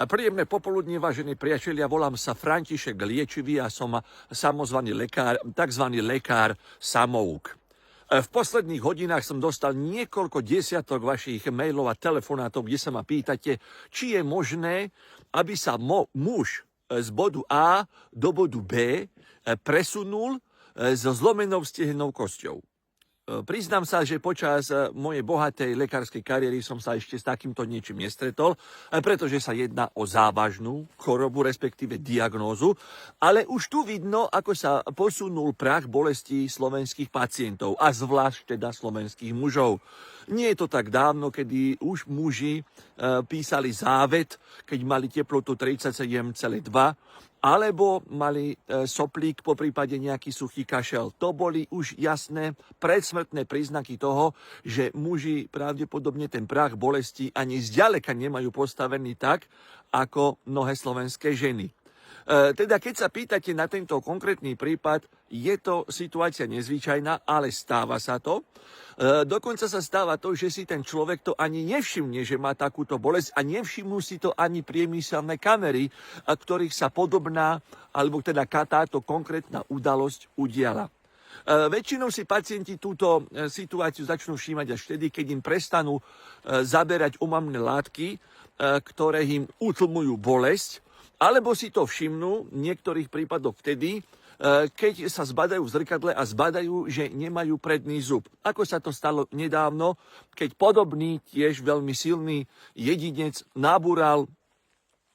Príjemné popoludnie, vážení priatelia, volám sa František Liečivý a som samozvaný lekár, tzv. Lekár samouk. V posledných hodinách som dostal niekoľko desiatok vašich mailov a telefonátov, kde sa ma pýtate, či je možné, aby sa muž z bodu A do bodu B presunul so zlomenou stehnou kosťou. Priznám sa, že počas mojej bohatej lekárskej kariéry som sa ešte s takýmto niečím nestretol, pretože sa jedná o závažnú chorobu, respektíve diagnózu, ale už tu vidno, ako sa posunul prach bolesti slovenských pacientov, a zvlášť teda slovenských mužov. Nie je to tak dávno, kedy už muži písali závet, keď mali teplotu 37,2, alebo mali soplík, po prípade nejaký suchý kašel. To boli už jasné predsmrtné príznaky toho, že muži pravdepodobne ten prach bolesti ani zďaleka nemajú postavený tak, ako mnohé slovenské ženy. Teda keď sa pýtate na tento konkrétny prípad, je to situácia nezvyčajná, ale stáva sa to. Dokonca sa stáva to, že si ten človek to ani nevšimne, že má takúto bolesť, a nevšimnú si to ani priemyselné kamery, ktorých sa podobná, alebo teda táto konkrétna udalosť udiala. Väčšinou si pacienti túto situáciu začnú všímať až vtedy, keď im prestanú zaberať omamné látky, ktoré im utlmujú bolesť, alebo si to všimnú v niektorých prípadoch vtedy, keď sa zbadajú v zrkadle a zbadajú, že nemajú predný zub. Ako sa to stalo nedávno, keď podobný, tiež veľmi silný jedinec nabúral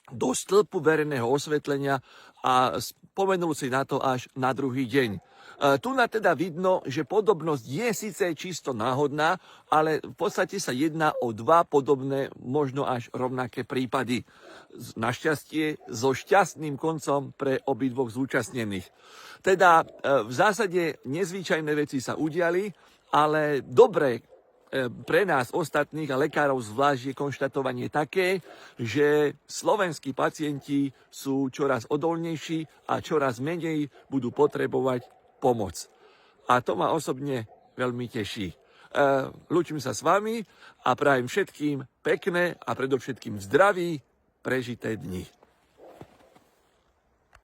do stĺpu verejného osvetlenia a spomenul si na to až na druhý deň. Tu na teda vidno, že podobnosť je síce čisto náhodná, ale v podstate sa jedná o dva podobné, možno až rovnaké prípady. Našťastie so šťastným koncom pre obidvoch zúčastnených. Teda v zásade nezvyčajné veci sa udiali, ale dobre pre nás ostatných a lekárov zvlášť je konštatovanie také, že slovenskí pacienti sú čoraz odolnejší a čoraz menej budú potrebovať pomoc. A to ma osobne veľmi teší. Lúčim sa s vami a prajem všetkým pekné a predovšetkým zdraví prežité dni.